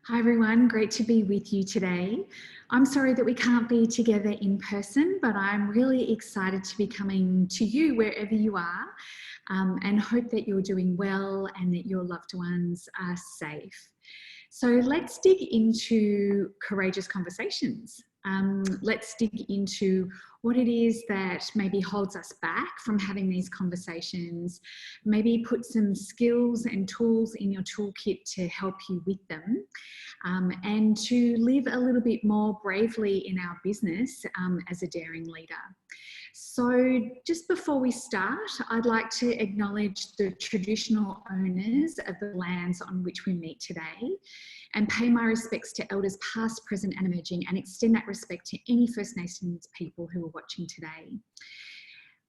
Hi everyone, great to be with you today. I'm sorry that we can't be together in person, but I'm really excited to be coming to you wherever you are, and hope that you're doing well and that your loved ones are safe. So let's dig into courageous conversations. Let's dig into what it is that maybe holds us back from having these conversations, maybe put some skills and tools in your toolkit to help you with them, and to live a little bit more bravely in our business as a daring leader. So just before we start, I'd like to acknowledge the traditional owners of the lands on which we meet today and pay my respects to elders past, present and emerging, and extend that respect to any First Nations people who are watching today.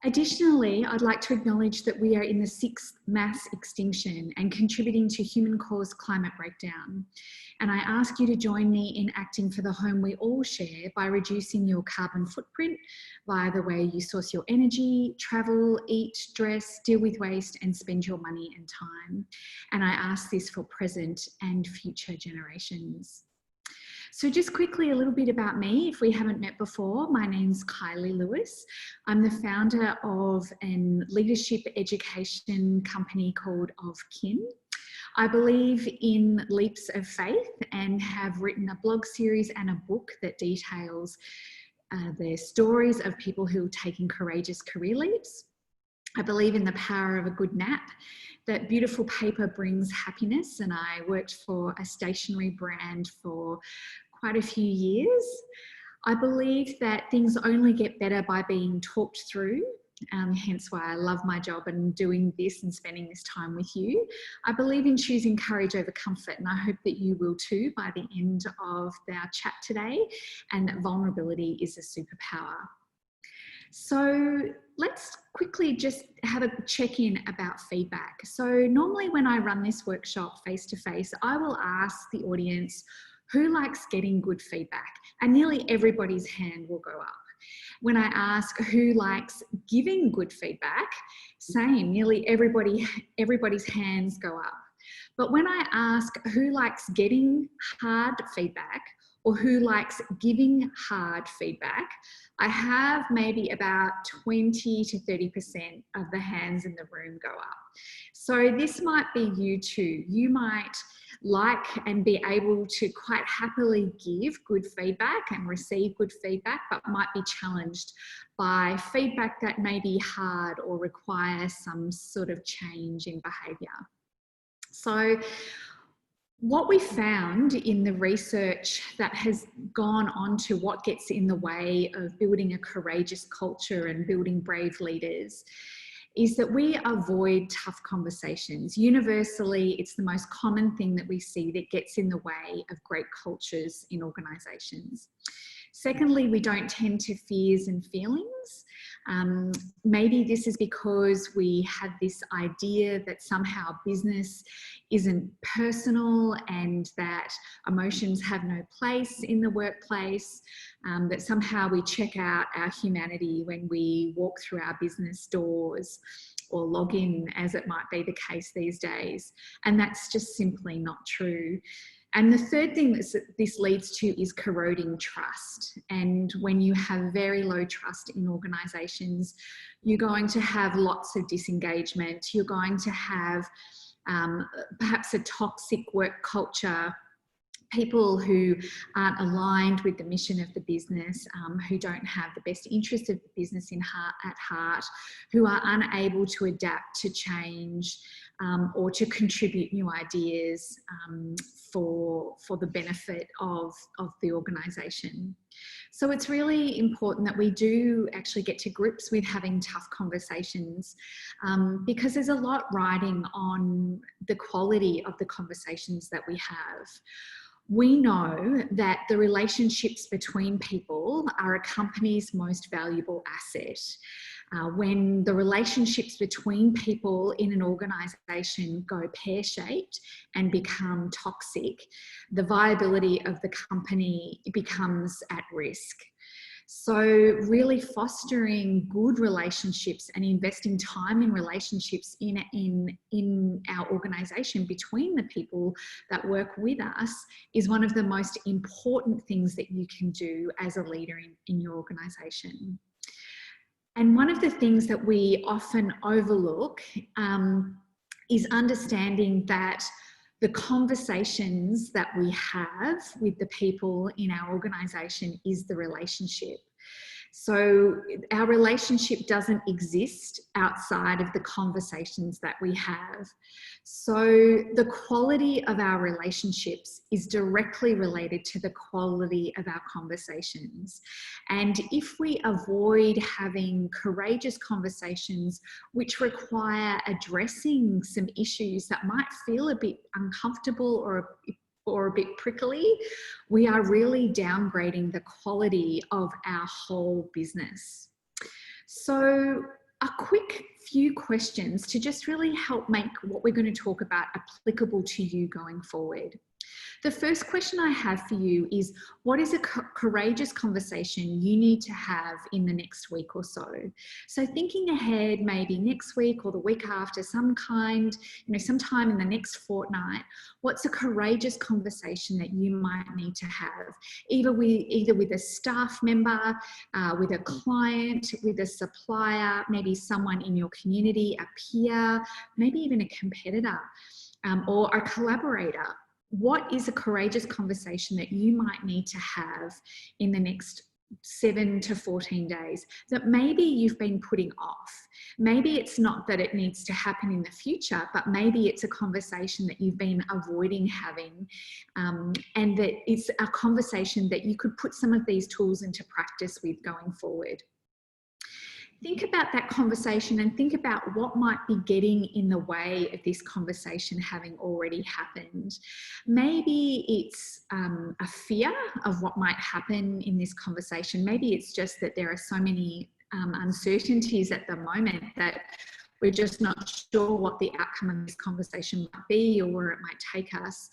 Additionally, I'd like to acknowledge that we are in the 6th mass extinction and contributing to human-caused climate breakdown. And I ask you to join me in acting for the home we all share by reducing your carbon footprint via the way you source your energy, travel, eat, dress, deal with waste and spend your money and time. And I ask this for present and future generations. So just quickly, a little bit about me. If we haven't met before, my name's Kylie Lewis. I'm the founder of a leadership education company called Of Kin. I believe in leaps of faith and have written a blog series and a book that details the stories of people who are taking courageous career leaps. I believe in the power of a good nap, that beautiful paper brings happiness, and I worked for a stationery brand for quite a few years. I believe that things only get better by being talked through, hence why I love my job and doing this and spending this time with you. I believe in choosing courage over comfort, and I hope that you will too by the end of our chat today, and that vulnerability is a superpower. So let's quickly just have a check-in about feedback. So normally when I run this workshop face-to-face, I will ask the audience who likes getting good feedback, and nearly everybody's hand will go up. When I ask who likes giving good feedback, same, nearly everybody's hands go up. But when I ask who likes getting hard feedback or who likes giving hard feedback, I have maybe about 20 to 30% of the hands in the room go up. So this might be you too. You might like and be able to quite happily give good feedback and receive good feedback, but might be challenged by feedback that may be hard or require some sort of change in behaviour. So what we found in the research that has gone on to what gets in the way of building a courageous culture and building brave leaders is that we avoid tough conversations. Universally, it's the most common thing that we see that gets in the way of great cultures in organisations. Secondly, we don't tend to fears and feelings. Maybe this is because we have this idea that somehow business isn't personal and that emotions have no place in the workplace, that somehow we check out our humanity when we walk through our business doors or log in, as it might be the case these days. And that's just simply not true. And the third thing that this leads to is corroding trust. And when you have very low trust in organisations, you're going to have lots of disengagement. You're going to have perhaps a toxic work culture, people who aren't aligned with the mission of the business, who don't have the best interest of the business at heart, who are unable to adapt to change or to contribute new ideas for the benefit of the organisation. So it's really important that we do actually get to grips with having tough conversations, because there's a lot riding on the quality of the conversations that we have. We know that the relationships between people are a company's most valuable asset. When the relationships between people in an organisation go pear-shaped and become toxic, the viability of the company becomes at risk. So really fostering good relationships and investing time in relationships in our organisation between the people that work with us is one of the most important things that you can do as a leader in your organisation. And one of the things that we often overlook is understanding that the conversations that we have with the people in our organisation is the relationship. So our relationship doesn't exist outside of the conversations that we have. So the quality of our relationships is directly related to the quality of our conversations. And if we avoid having courageous conversations which require addressing some issues that might feel a bit uncomfortable or a bit prickly, we are really downgrading the quality of our whole business. So a quick few questions to just really help make what we're going to talk about applicable to you going forward. The first question I have for you is, what is a courageous conversation you need to have in the next week or so? So thinking ahead, maybe next week or the week after, sometime in the next fortnight, what's a courageous conversation that you might need to have, either with a staff member, with a client, with a supplier, maybe someone in your community, a peer, maybe even a competitor, or a collaborator. What is a courageous conversation that you might need to have in the next 7 to 14 days that maybe you've been putting off? Maybe it's not that it needs to happen in the future, but maybe it's a conversation that you've been avoiding having, and that it's a conversation that you could put some of these tools into practice with going forward. Think about that conversation and think about what might be getting in the way of this conversation having already happened. Maybe it's a fear of what might happen in this conversation. Maybe it's just that there are so many uncertainties at the moment that we're just not sure what the outcome of this conversation might be or where it might take us.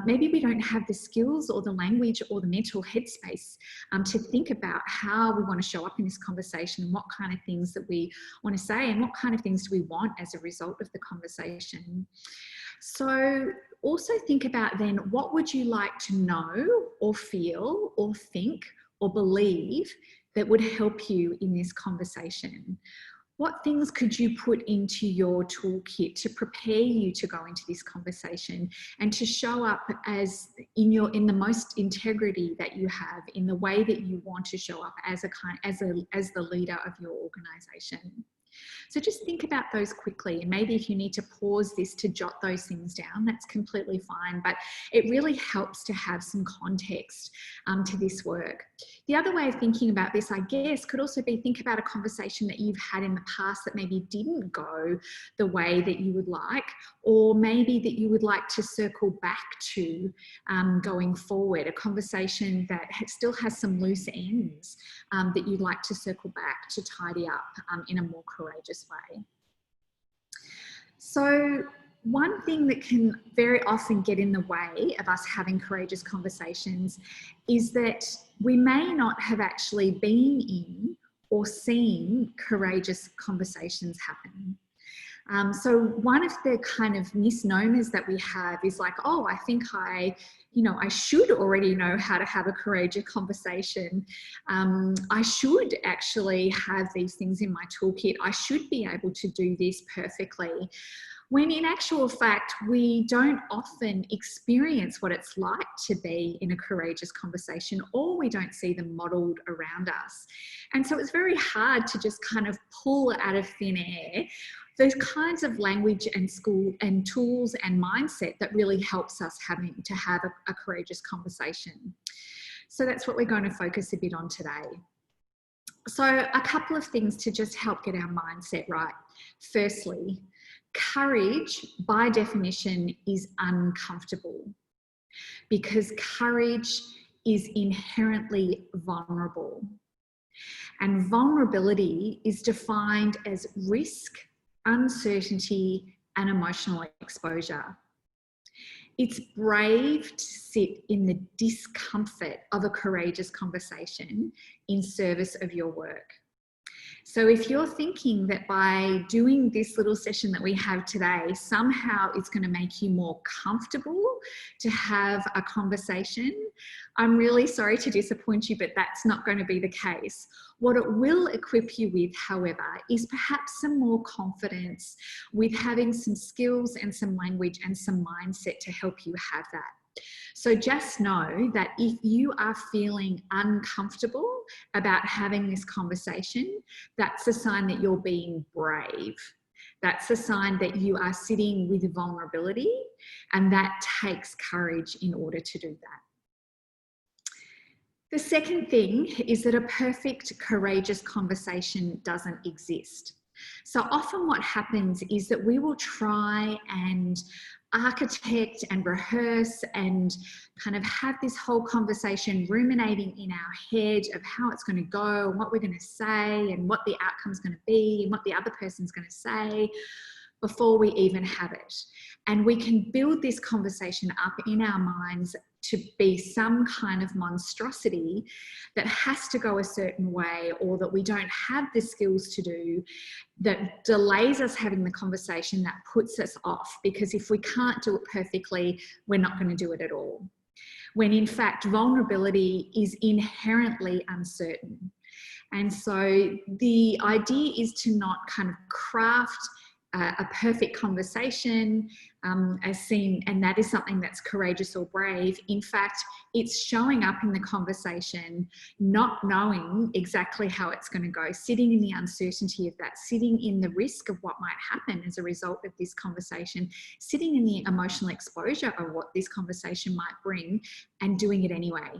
Maybe we don't have the skills or the language or the mental headspace to think about how we want to show up in this conversation and what kind of things that we want to say and what kind of things do we want as a result of the conversation. So also think about then, what would you like to know or feel or think or believe that would help you in this conversation? What things could you put into your toolkit to prepare you to go into this conversation and to show up as in the most integrity that you have, in the way that you want to show up as the leader of your organisation? So just think about those quickly, and maybe if you need to pause this to jot those things down, that's completely fine, but it really helps to have some context to this work. The other way of thinking about this, I guess, could also be think about a conversation that you've had in the past that maybe didn't go the way that you would like, or maybe that you would like to circle back to going forward, a conversation that still has some loose ends that you'd like to circle back to tidy up in a more courageous way. So one thing that can very often get in the way of us having courageous conversations is that we may not have actually been in or seen courageous conversations happen. So one of the kind of misnomers that we have is like, oh, I think I should already know how to have a courageous conversation. I should actually have these things in my toolkit. I should be able to do this perfectly. When in actual fact, we don't often experience what it's like to be in a courageous conversation, or we don't see them modelled around us. And so it's very hard to just kind of pull out of thin air those kinds of language and school and tools and mindset that really helps us having to have a courageous conversation. So that's what we're going to focus a bit on today. So a couple of things to just help get our mindset right. Firstly, courage by definition is uncomfortable, because courage is inherently vulnerable. And vulnerability is defined as risk, uncertainty, and emotional exposure. It's brave to sit in the discomfort of a courageous conversation in service of your work. So if you're thinking that by doing this little session that we have today, somehow it's going to make you more comfortable to have a conversation, I'm really sorry to disappoint you, but that's not going to be the case. What it will equip you with, however, is perhaps some more confidence with having some skills and some language and some mindset to help you have that. So just know that if you are feeling uncomfortable about having this conversation, that's a sign that you're being brave. That's a sign that you are sitting with vulnerability, and that takes courage in order to do that. The second thing is that a perfect, courageous conversation doesn't exist. So often what happens is that we will try and architect and rehearse and kind of have this whole conversation ruminating in our head of how it's going to go and what we're going to say and what the outcome's going to be and what the other person's going to say before we even have it. And we can build this conversation up in our minds to be some kind of monstrosity that has to go a certain way, or that we don't have the skills to do, that delays us having the conversation, that puts us off, because if we can't do it perfectly, we're not going to do it at all. When in fact, vulnerability is inherently uncertain. And so the idea is to not kind of craft a perfect conversation as seen, and that is something that's courageous or brave. In fact, it's showing up in the conversation, not knowing exactly how it's going to go, sitting in the uncertainty of that, sitting in the risk of what might happen as a result of this conversation, sitting in the emotional exposure of what this conversation might bring, and doing it anyway.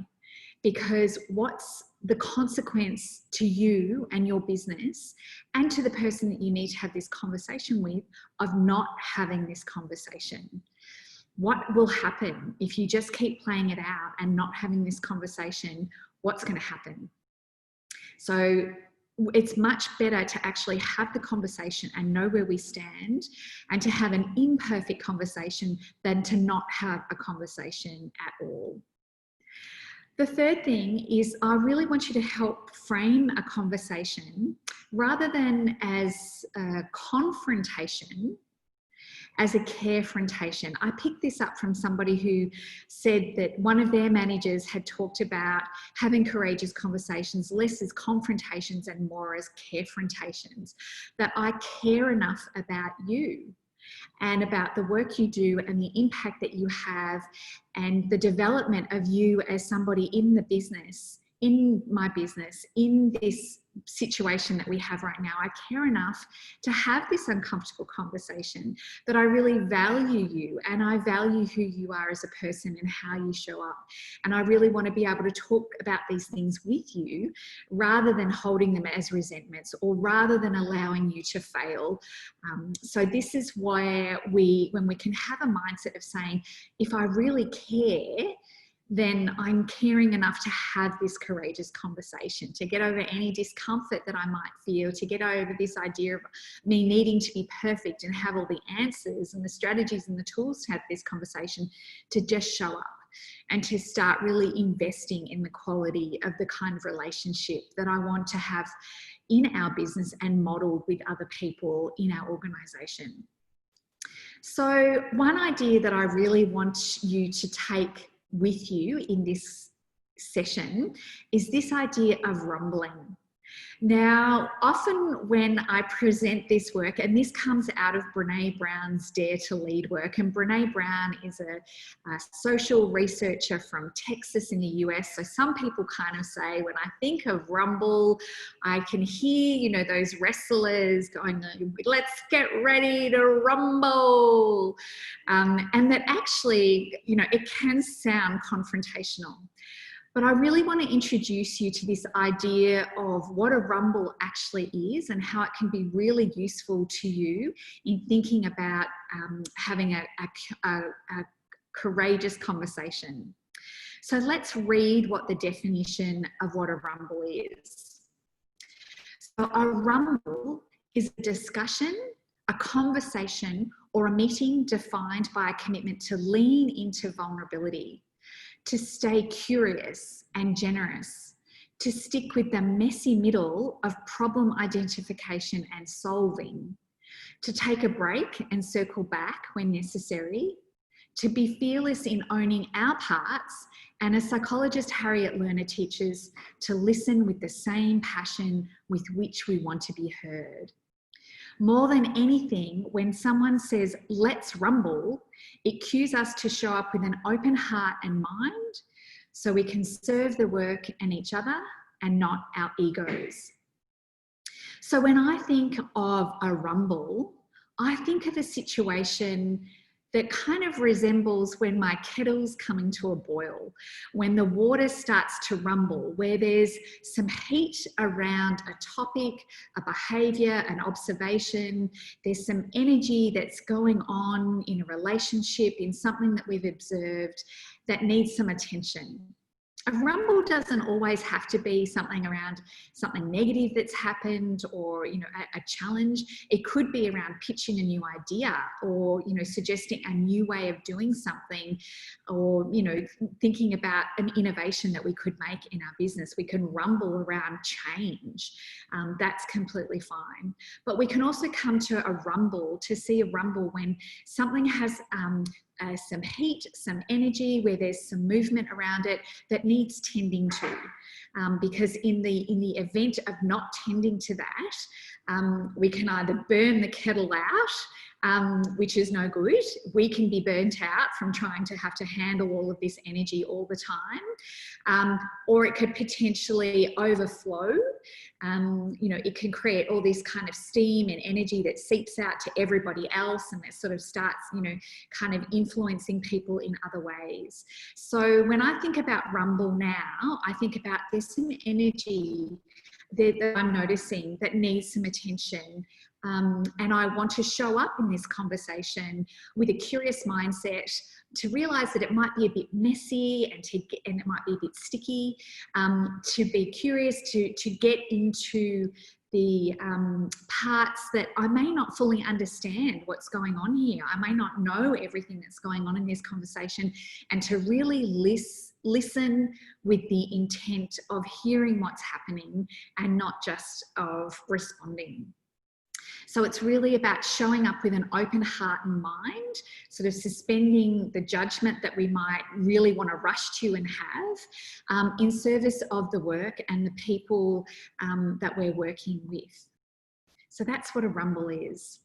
Because what's the consequence to you and your business and to the person that you need to have this conversation with of not having this conversation? What will happen if you just keep playing it out and not having this conversation? What's going to happen? So it's much better to actually have the conversation and know where we stand, and to have an imperfect conversation than to not have a conversation at all. The third thing is I really want you to help frame a conversation rather than as a confrontation, as a carefrontation. I picked this up from somebody who said that one of their managers had talked about having courageous conversations less as confrontations and more as carefrontations, that I care enough about you and about the work you do and the impact that you have and the development of you as somebody in the business, in my business, in this situation that we have right now. I care enough to have this uncomfortable conversation, that I really value you and I value who you are as a person and how you show up. And I really want to be able to talk about these things with you rather than holding them as resentments or rather than allowing you to fail. So this is where when we can have a mindset of saying, if I really care, then I'm caring enough to have this courageous conversation, to get over any discomfort that I might feel, to get over this idea of me needing to be perfect and have all the answers and the strategies and the tools to have this conversation, to just show up and to start really investing in the quality of the kind of relationship that I want to have in our business and modeled with other people in our organisation. So one idea that I really want you to take with you in this session is this idea of rumbling. Now, often when I present this work, and this comes out of Brene Brown's Dare to Lead work, and Brene Brown is a social researcher from Texas in the US. So some people kind of say, when I think of rumble, I can hear, you know, those wrestlers going, let's get ready to rumble. And that actually, you know, it can sound confrontational. But I really want to introduce you to this idea of what a rumble actually is and how it can be really useful to you in thinking about having a courageous conversation. So let's read what the definition of what a rumble is. So a rumble is a discussion, a conversation, or a meeting defined by a commitment to lean into vulnerability, to stay curious and generous, to stick with the messy middle of problem identification and solving, to take a break and circle back when necessary, to be fearless in owning our parts, and as psychologist Harriet Lerner teaches, to listen with the same passion with which we want to be heard. More than anything, when someone says, let's rumble, it cues us to show up with an open heart and mind so we can serve the work and each other and not our egos. So when I think of a rumble, I think of a situation that kind of resembles when my kettle's coming to a boil, when the water starts to rumble, where there's some heat around a topic, a behaviour, an observation, there's some energy that's going on in a relationship, in something that we've observed that needs some attention. A rumble doesn't always have to be something around something negative that's happened or, a challenge. It could be around pitching a new idea or, suggesting a new way of doing something or, thinking about an innovation that we could make in our business. We can rumble around change. That's completely fine. But we can also come to a rumble, to see a rumble when something has some heat, some energy, where there's some movement around it that needs tending to. Because in the event of not tending to that, we can either burn the kettle out, which is no good. We can be burnt out from trying to have to handle all of this energy all the time, or it could potentially overflow. It can create all this kind of steam and energy that seeps out to everybody else, and that sort of starts, kind of influencing people in other ways. So when I think about rumble now, I think about there's some energy that I'm noticing that needs some attention. And I want to show up in this conversation with a curious mindset, to realise that it might be a bit messy and it might be a bit sticky, to be curious, to get into the parts that I may not fully understand what's going on here. I may not know everything that's going on in this conversation, and to really listen with the intent of hearing what's happening and not just of responding. So it's really about showing up with an open heart and mind, sort of suspending the judgment that we might really want to rush to and have, in service of the work and the people that we're working with. So that's what a rumble is.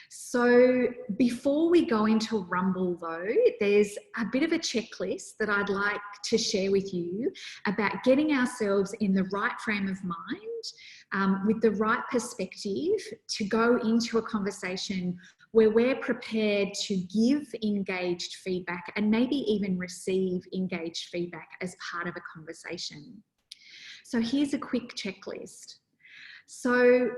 So before we go into a rumble though, there's a bit of a checklist that I'd like to share with you about getting ourselves in the right frame of mind, with the right perspective to go into a conversation where we're prepared to give engaged feedback and maybe even receive engaged feedback as part of a conversation. So here's a quick checklist. So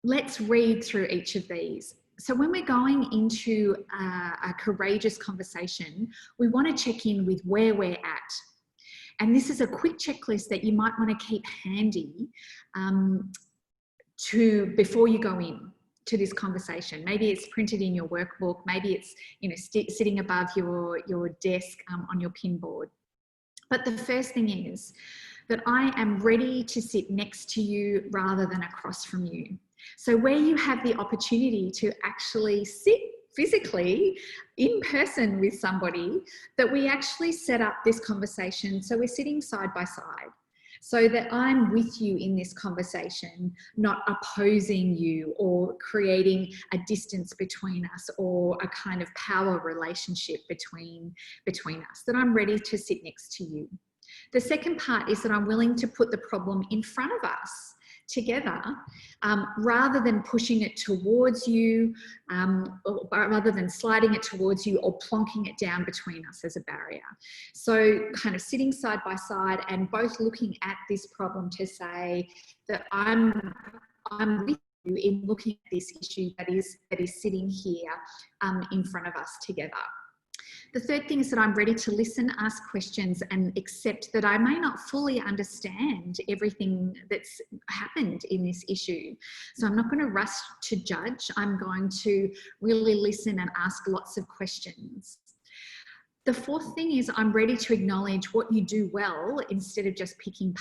let's read through each of these. So when we're going into a courageous conversation, we want to check in with where we're at. And this is a quick checklist that you might want to keep handy before you go in to this conversation. Maybe it's printed in your workbook, maybe it's sitting above your desk on your pinboard. But the first thing is that I am ready to sit next to you rather than across from you. So where you have the opportunity to actually sit physically in person with somebody, that we actually set up this conversation so we're sitting side by side, so that I'm with you in this conversation, not opposing you or creating a distance between us or a kind of power relationship between us, that I'm ready to sit next to you. The second part is that I'm willing to put the problem in front of us together, rather than pushing it towards you, or rather than sliding it towards you or plonking it down between us as a barrier. So kind of sitting side by side and both looking at this problem to say that I'm with you in looking at this issue that is sitting here in front of us together. The third thing is that I'm ready to listen, ask questions, and accept that I may not fully understand everything that's happened in this issue. So I'm not going to rush to judge. I'm going to really listen and ask lots of questions. The fourth thing is I'm ready to acknowledge what you do well instead of just picking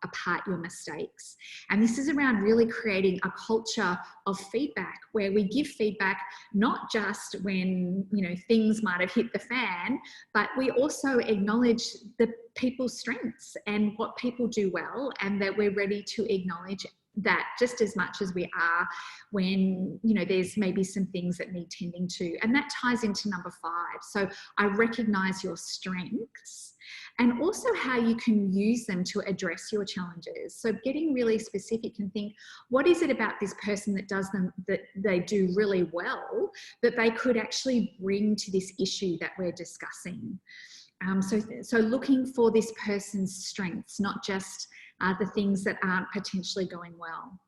apart your mistakes. And this is around really creating a culture of feedback where we give feedback not just when, you know, things might have hit the fan, but we also acknowledge the people's strengths and what people do well, and that we're ready to acknowledge that just as much as we are when, you know, there's maybe some things that need tending to. And that ties into number 5. So I recognize your strengths and also how you can use them to address your challenges. So getting really specific and think, what is it about this person that does them, that they do really well, that they could actually bring to this issue that we're discussing? So looking for this person's strengths, not just the things that aren't potentially going well.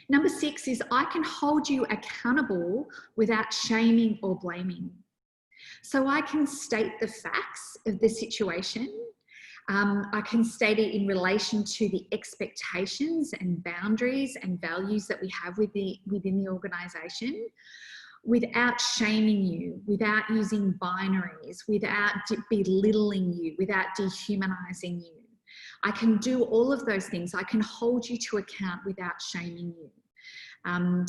Number 6 is I can hold you accountable without shaming or blaming. So I can state the facts of the situation. I can state it in relation to the expectations and boundaries and values that we have within the organisation, without shaming you, without using binaries, without belittling you, without dehumanising you. I can do all of those things. I can hold you to account without shaming you.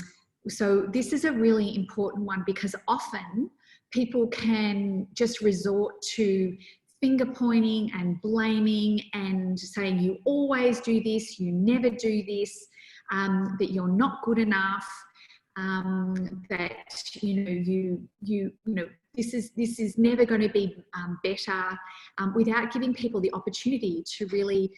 So this is a really important one, because often people can just resort to finger pointing and blaming and saying you always do this, you never do this, that you're not good enough, that you know this is never going to be better, without giving people the opportunity to really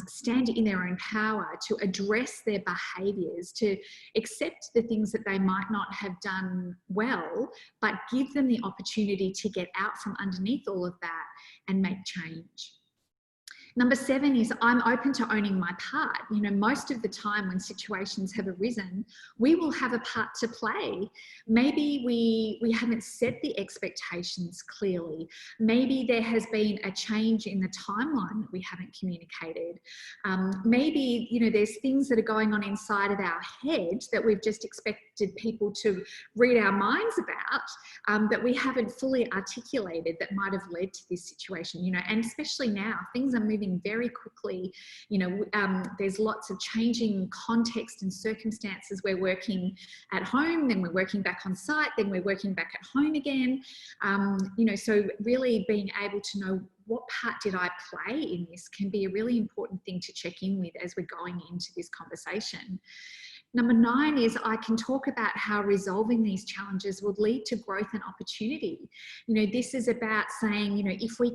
stand in their own power, to address their behaviours, to accept the things that they might not have done well, but give them the opportunity to get out from underneath all of that and make change. Number 7 is I'm open to owning my part. You know, most of the time when situations have arisen, we will have a part to play. Maybe we haven't set the expectations clearly. Maybe there has been a change in the timeline that we haven't communicated. Maybe, you know, there's things that are going on inside of our head that we've just expected people to read our minds about, that we haven't fully articulated, that might have led to this situation, you know. And especially now, things are moving very quickly. You know, there's lots of changing context and circumstances. We're working at home, then we're working back on site, then we're working back at home again. You know, so really being able to know what part did I play in this can be a really important thing to check in with as we're going into this conversation. Number 9 is I can talk about how resolving these challenges will lead to growth and opportunity. You know, this is about saying, you know, if we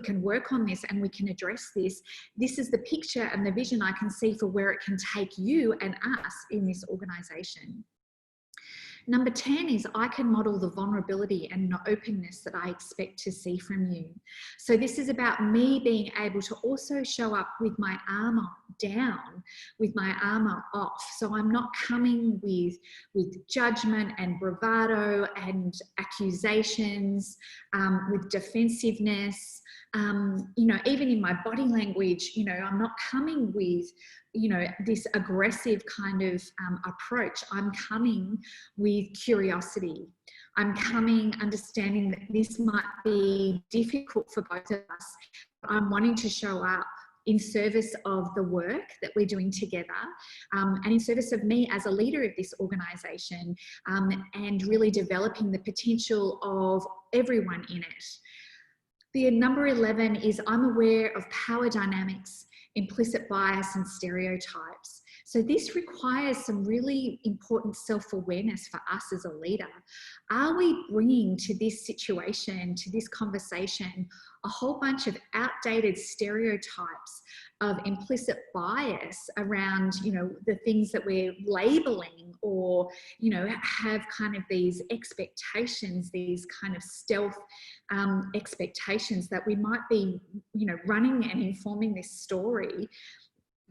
can work on this and we can address this, this is the picture and the vision I can see for where it can take you and us in this organisation. Number 10 is I can model the vulnerability and openness that I expect to see from you. So this is about me being able to also show up with my armour down, with my armour off. So I'm not coming with judgment and bravado and accusations, with defensiveness. You know, even in my body language, you know, I'm not coming with, you know, this aggressive kind of approach. I'm coming with curiosity. I'm coming understanding that this might be difficult for both of us. I'm wanting to show up in service of the work that we're doing together, and in service of me as a leader of this organisation, and really developing the potential of everyone in it. The number 11 is I'm aware of power dynamics, implicit bias and stereotypes. So this requires some really important self-awareness for us as a leader. Are we bringing to this situation, to this conversation, a whole bunch of outdated stereotypes of implicit bias around, you know, the things that we're labeling, or, you know, have kind of these expectations, these kind of stealth expectations that we might be, you know, running and informing this story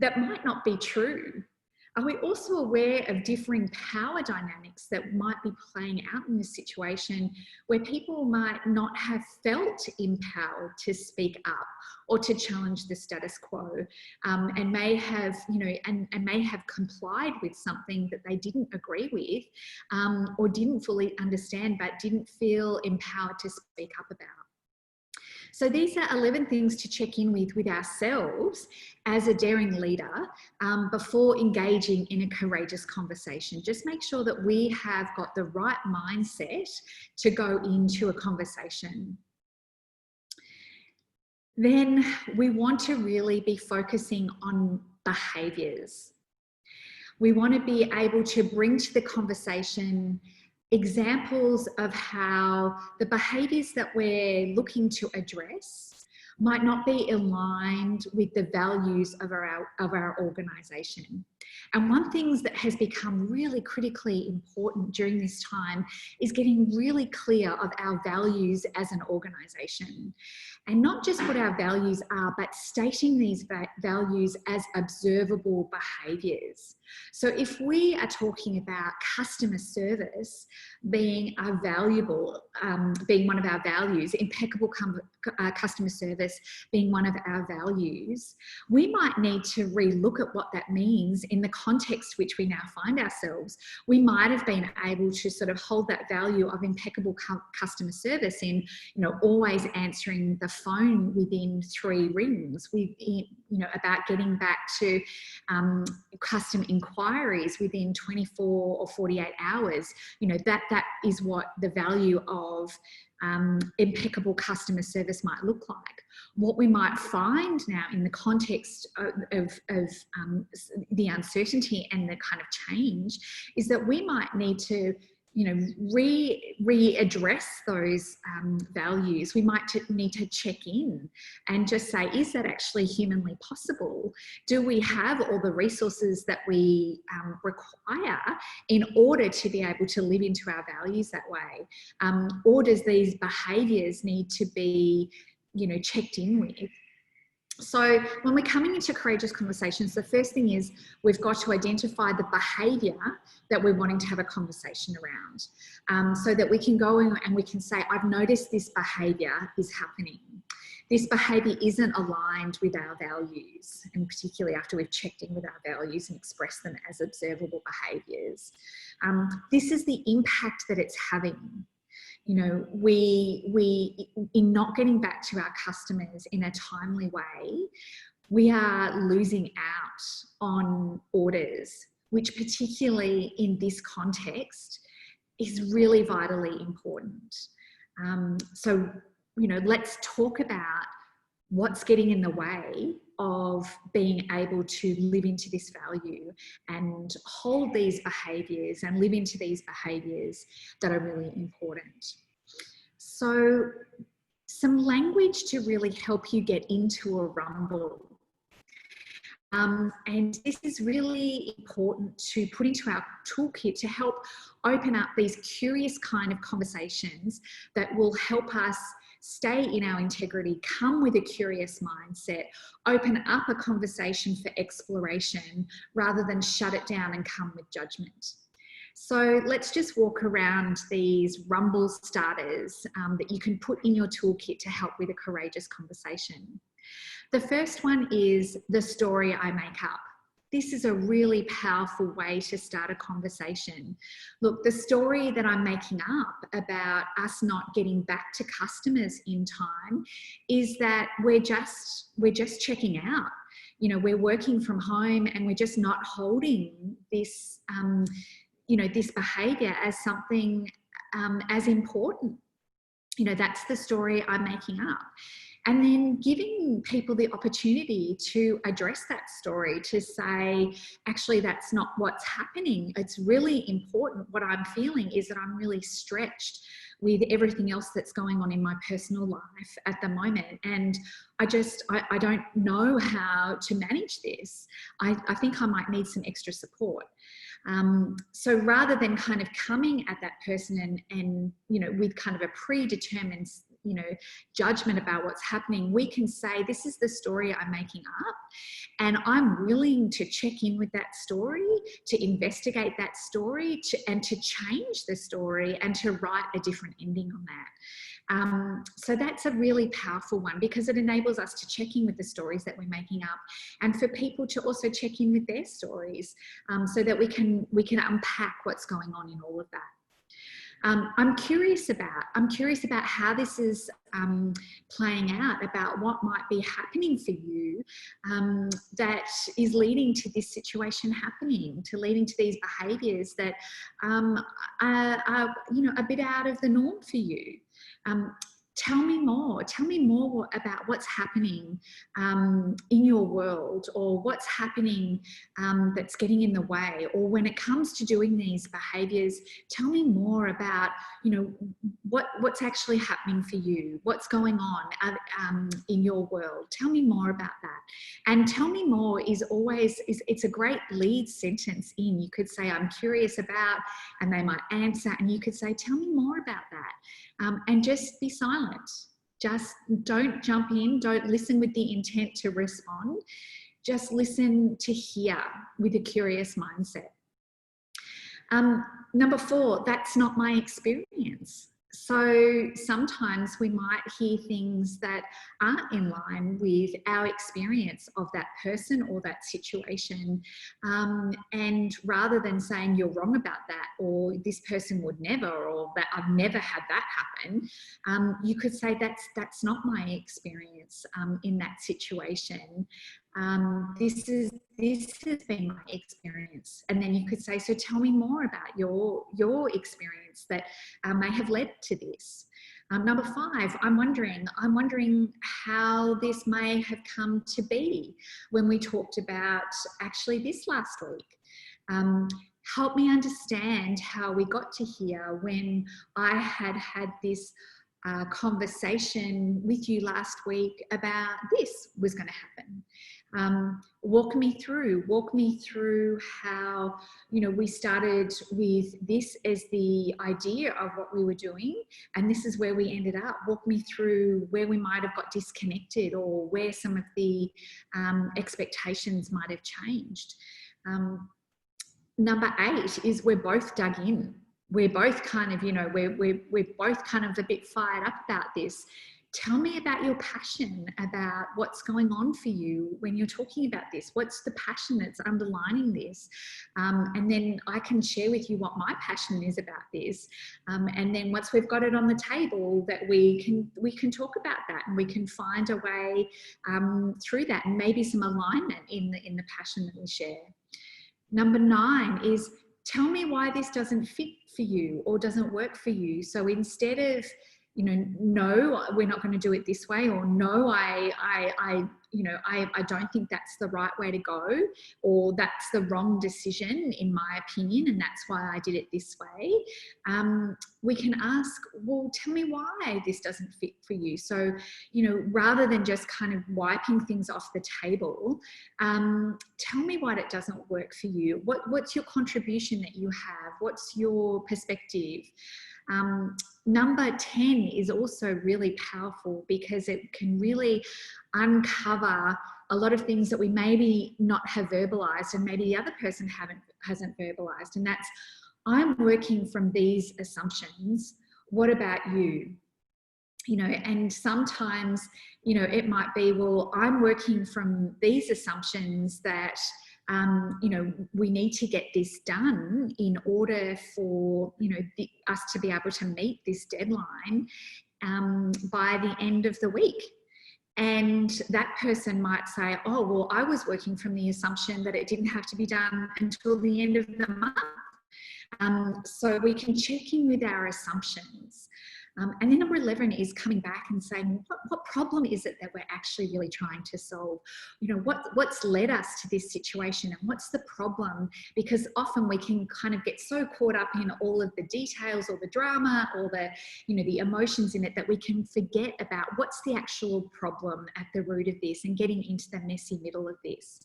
that might not be true. Are we also aware of differing power dynamics that might be playing out in this situation where people might not have felt empowered to speak up or to challenge the status quo, and may have, and may have complied with something that they didn't agree with, or didn't fully understand, but didn't feel empowered to speak up about? So these are 11 things to check in with ourselves as a daring leader before engaging in a courageous conversation. Just make sure that we have got the right mindset to go into a conversation. Then we want to really be focusing on behaviours. We want to be able to bring to the conversation examples of how the behaviours that we're looking to address might not be aligned with the values of our organisation. And one thing that has become really critically important during this time is getting really clear of our values as an organisation. And not just what our values are, but stating these values as observable behaviours. So if we are talking about customer service being being one of our values, impeccable customer service being one of our values, we might need to relook at what that means in the context which we now find ourselves. We might have been able to sort of hold that value of impeccable customer service in, always answering the phone within 3 rings, about getting back to custom inquiries within 24 or 48 hours. That is what the value of impeccable customer service might look like. What we might find now in the context of the uncertainty and the kind of change is that we might need to readdress those values. We might need to check in and just say, is that actually humanly possible? Do we have all the resources that we require in order to be able to live into our values that way? Or does these behaviours need to be, checked in with? So when we're coming into courageous conversations, the first thing is we've got to identify the behaviour that we're wanting to have a conversation around, so that we can go in and we can say, I've noticed this behaviour is happening. This behaviour isn't aligned with our values, and particularly after we've checked in with our values and expressed them as observable behaviours. This is the impact that it's having. We in not getting back to our customers in a timely way, we are losing out on orders, which particularly in this context is really vitally important. So, let's talk about what's getting in the way of being able to live into this value and hold these behaviours and live into these behaviours that are really important. So some language to really help you get into a rumble. And this is really important to put into our toolkit to help open up these curious kind of conversations that will help us stay in our integrity, come with a curious mindset, open up a conversation for exploration rather than shut it down and come with judgment. So let's just walk around these rumble starters that you can put in your toolkit to help with a courageous conversation. The first one is the story I make up. This is a really powerful way to start a conversation. Look, the story that I'm making up about us not getting back to customers in time is that we're just checking out. We're working from home and we're just not holding this, this behaviour as something as important. That's the story I'm making up. And then giving people the opportunity to address that story, to say, actually, that's not what's happening. It's really important. What I'm feeling is that I'm really stretched with everything else that's going on in my personal life at the moment. And I don't know how to manage this. I think I might need some extra support. So rather than kind of coming at that person and with kind of a predetermined judgment about what's happening. We can say, this is the story I'm making up, and I'm willing to check in with that story, to investigate that story, and to change the story and to write a different ending on that. So that's a really powerful one, because it enables us to check in with the stories that we're making up, and for people to also check in with their stories, so that we can unpack what's going on in all of that. I'm curious about how this is playing out, about what might be happening for you that is leading to this situation happening, leading to these behaviours that are a bit out of the norm for you. Tell me more about what's happening in your world, or what's happening that's getting in the way. Or when it comes to doing these behaviours, tell me more about, what's actually happening for you, what's going on in your world. Tell me more about that. And tell me more is always, it's a great lead sentence in. You could say, I'm curious about, and they might answer, and you could say, tell me more about that. And just be silent. Just don't jump in. Don't listen with the intent to respond. Just listen to hear with a curious mindset. Number 4, that's not my experience. So sometimes we might hear things that aren't in line with our experience of that person or that situation. And rather than saying you're wrong about that, or this person would never, or that I've never had that happen, you could say that's not my experience in that situation. This has been my experience. And then you could say, so tell me more about your experience that may have led to this. Number 5, I'm wondering how this may have come to be when we talked about actually this last week. Help me understand how we got to here when I had this conversation with you last week about this was going to happen. Walk me through how, we started with this as the idea of what we were doing, and this is where we ended up. Walk me through where we might have got disconnected, or where some of the expectations might have changed. Number 8 is we're both dug in. We're both kind of, we're both kind of a bit fired up about this. Tell me about your passion, about what's going on for you when you're talking about this. What's the passion that's underlining this? And then I can share with you what my passion is about this. And then once we've got it on the table, that we can talk about that, and we can find a way through that, and maybe some alignment in the passion that we share. Number 9 is, tell me why this doesn't fit for you or doesn't work for you. So instead of, no, we're not going to do it this way, or no, I don't think that's the right way to go, or that's the wrong decision in my opinion, and that's why I did it this way. We can ask, well, tell me why this doesn't fit for you. So, rather than just kind of wiping things off the table, tell me why it doesn't work for you. What's your contribution that you have? What's your perspective? Number 10 is also really powerful, because it can really uncover a lot of things that we maybe not have verbalized, and maybe the other person hasn't verbalized. And that's, I'm working from these assumptions. What about you? And sometimes, it might be, well, I'm working from these assumptions that we need to get this done in order for, us to be able to meet this deadline by the end of the week. And that person might say, oh, well, I was working from the assumption that it didn't have to be done until the end of the month. So we can check in with our assumptions. And then number 11 is coming back and saying, what problem is it that we're actually really trying to solve? What's led us to this situation, and what's the problem? Because often we can kind of get so caught up in all of the details, or the drama, or the, the emotions in it, that we can forget about what's the actual problem at the root of this, and getting into the messy middle of this.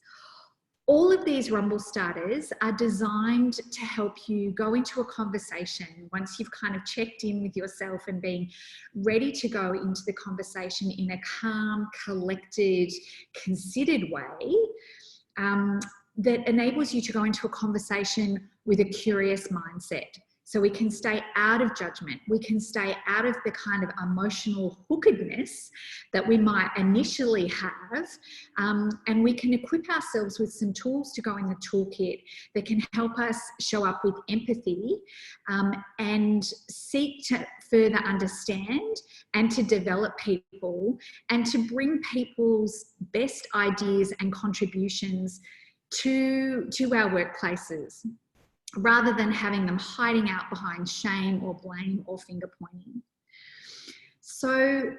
All of these rumble starters are designed to help you go into a conversation once you've kind of checked in with yourself and being ready to go into the conversation in a calm, collected, considered way, that enables you to go into a conversation with a curious mindset. So we can stay out of judgment. We can stay out of the kind of emotional hookedness that we might initially have. And we can equip ourselves with some tools to go in the toolkit that can help us show up with empathy and seek to further understand and to develop people and to bring people's best ideas and contributions to our workplaces, rather than having them hiding out behind shame or blame or finger pointing. So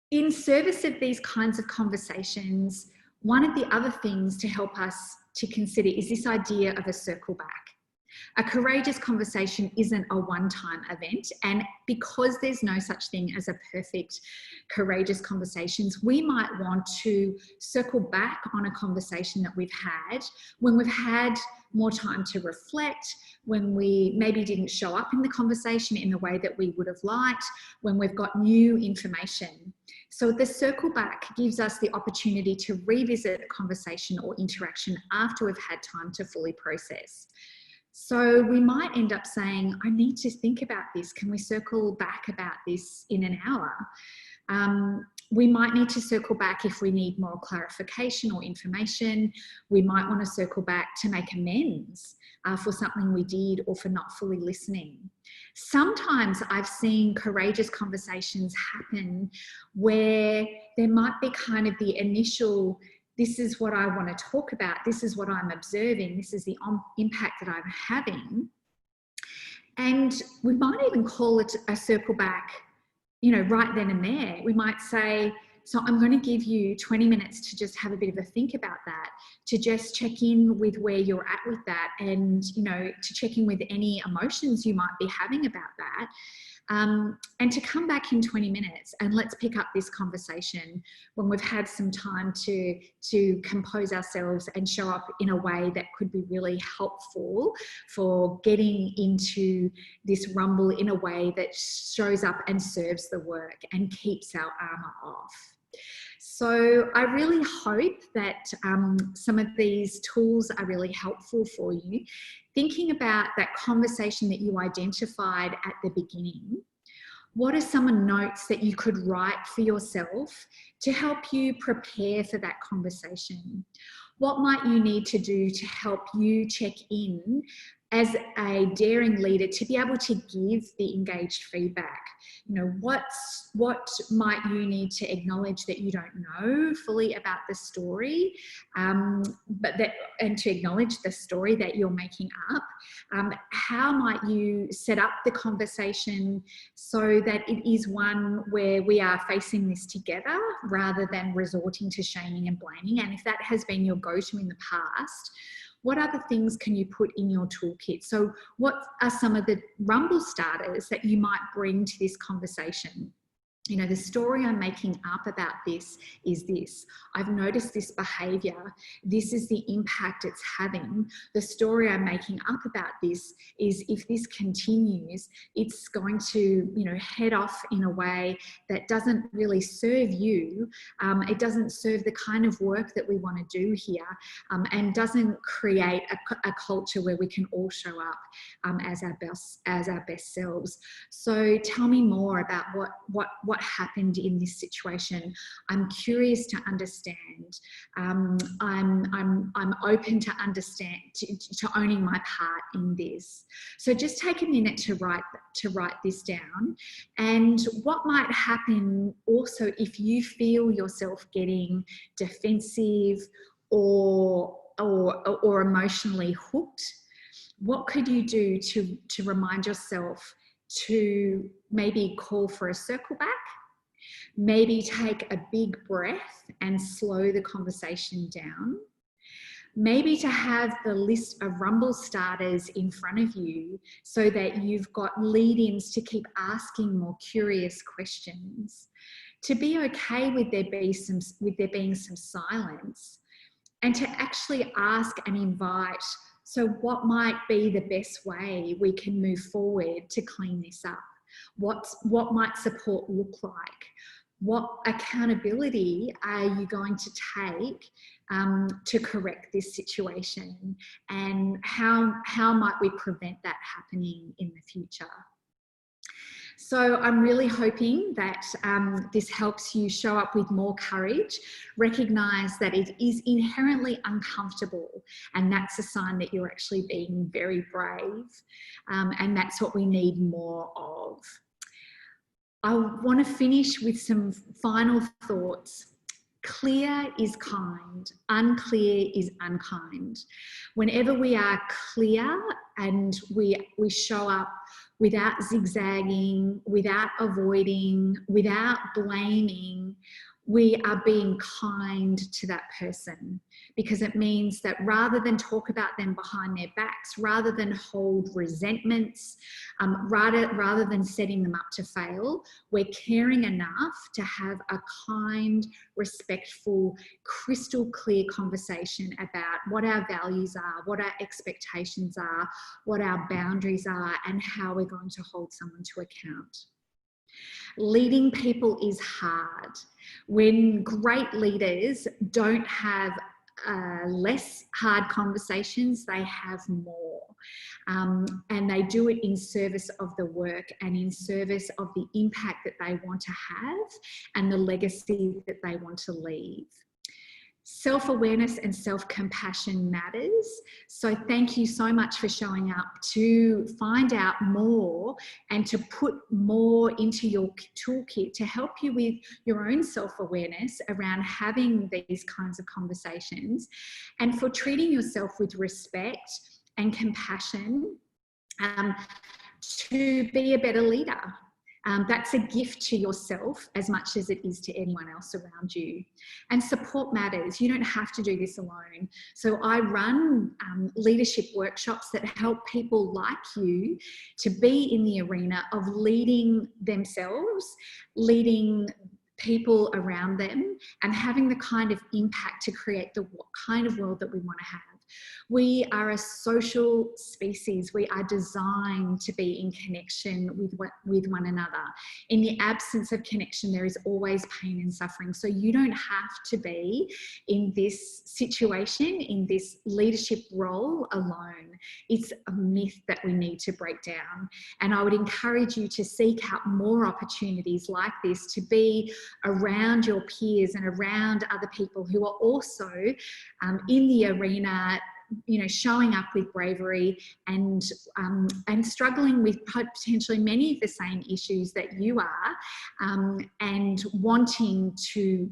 in service of these kinds of conversations, one of the other things to help us to consider is this idea of a circle back. A courageous conversation isn't a one-time event, and because there's no such thing as a perfect courageous conversations, we might want to circle back on a conversation that we've had when we've had more time to reflect, when we maybe didn't show up in the conversation in the way that we would have liked, when we've got new information. So the circle back gives us the opportunity to revisit a conversation or interaction after we've had time to fully process. So we might end up saying, I need to think about this. Can we circle back about this in an hour? We might need to circle back if we need more clarification or information. We might want to circle back to make amends for something we did or for not fully listening. Sometimes I've seen courageous conversations happen where there might be kind of the initial, this is what I want to talk about, this is what I'm observing, this is the impact that I'm having. And we might even call it a circle back, you know, right then and there. We might say, so I'm going to give you 20 minutes to just have a bit of a think about that, to just check in with where you're at with that, and, you know, to check in with any emotions you might be having about that. And to come back in 20 minutes and let's pick up this conversation when we've had some time to compose ourselves and show up in a way that could be really helpful for getting into this rumble in a way that shows up and serves the work and keeps our armour off. So I really hope that some of these tools are really helpful for you. Thinking about that conversation that you identified at the beginning, what are some notes that you could write for yourself to help you prepare for that conversation? What might you need to do to help you check in as a daring leader to be able to give the engaged feedback? You know, what might you need to acknowledge that you don't know fully about the story, and to acknowledge the story that you're making up? How might you set up the conversation so that it is one where we are facing this together rather than resorting to shaming and blaming? And if that has been your go-to in the past, what other things can you put in your toolkit? So what are some of the rumble starters that you might bring to this conversation? You know, the story I'm making up about this is this. I've noticed this behaviour. This is the impact it's having. The story I'm making up about this is if this continues, it's going to, you know, head off in a way that doesn't really serve you. It doesn't serve the kind of work that we want to do here, and doesn't create a culture where we can all show up as our best selves. So tell me more about what happened in this situation. I'm curious to understand. I'm open to understand, to owning my part in this. So just take a minute to write this down. And what might happen also if you feel yourself getting defensive or emotionally hooked? What could you do to remind yourself to maybe call for a circle back, maybe take a big breath and slow the conversation down, maybe to have the list of rumble starters in front of you so that you've got lead-ins to keep asking more curious questions, to be okay with there being some silence, and to actually ask and invite, so what might be the best way we can move forward to clean this up? What might support look like? What accountability are you going to take to correct this situation? And how might we prevent that happening in the future? So I'm really hoping that this helps you show up with more courage, recognise that it is inherently uncomfortable, and that's a sign that you're actually being very brave, and that's what we need more of. I want to finish with some final thoughts. Clear is kind, unclear is unkind. Whenever we are clear and we show up without zigzagging, without avoiding, without blaming, we are being kind to that person, because it means that rather than talk about them behind their backs, rather than hold resentments, rather than setting them up to fail, we're caring enough to have a kind, respectful, crystal clear conversation about what our values are, what our expectations are, what our boundaries are, and how we're going to hold someone to account. Leading people is hard. When great leaders don't have less hard conversations, they have more. And they do it in service of the work and in service of the impact that they want to have and the legacy that they want to leave. Self-awareness and self-compassion matters. So thank you so much for showing up to find out more and to put more into your toolkit to help you with your own self-awareness around having these kinds of conversations, and for treating yourself with respect and compassion to be a better leader. That's a gift to yourself as much as it is to anyone else around you. And support matters. You don't have to do this alone. So I run leadership workshops that help people like you to be in the arena of leading themselves, leading people around them, and having the kind of impact to create the kind of world that we want to have. We are a social species. We are designed to be in connection with one another. In the absence of connection, there is always pain and suffering. So you don't have to be in this situation, in this leadership role alone. It's a myth that we need to break down. And I would encourage you to seek out more opportunities like this, to be around your peers and around other people who are also in the arena, you know, showing up with bravery and struggling with potentially many of the same issues that you are, and wanting to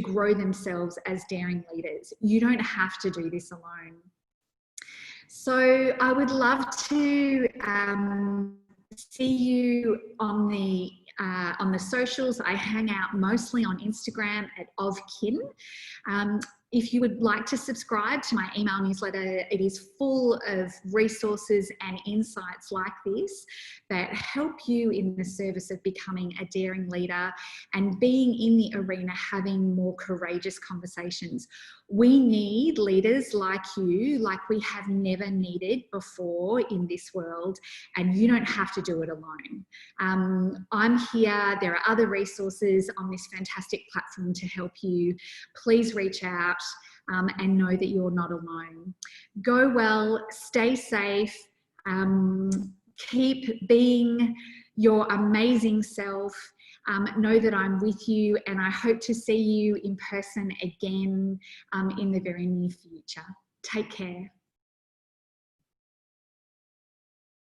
grow themselves as daring leaders. You don't have to do this alone. So I would love to see you on the socials. I hang out mostly on Instagram at ofkin. If you would like to subscribe to my email newsletter, it is full of resources and insights like this that help you in the service of becoming a daring leader and being in the arena, having more courageous conversations. We need leaders like you, like we have never needed before in this world, and you don't have to do it alone. I'm here. There are other resources on this fantastic platform to help you. Please reach out and know that you're not alone. Go well, stay safe, keep being your amazing self. Know that I'm with you, and I hope to see you in person again in the very near future. Take care.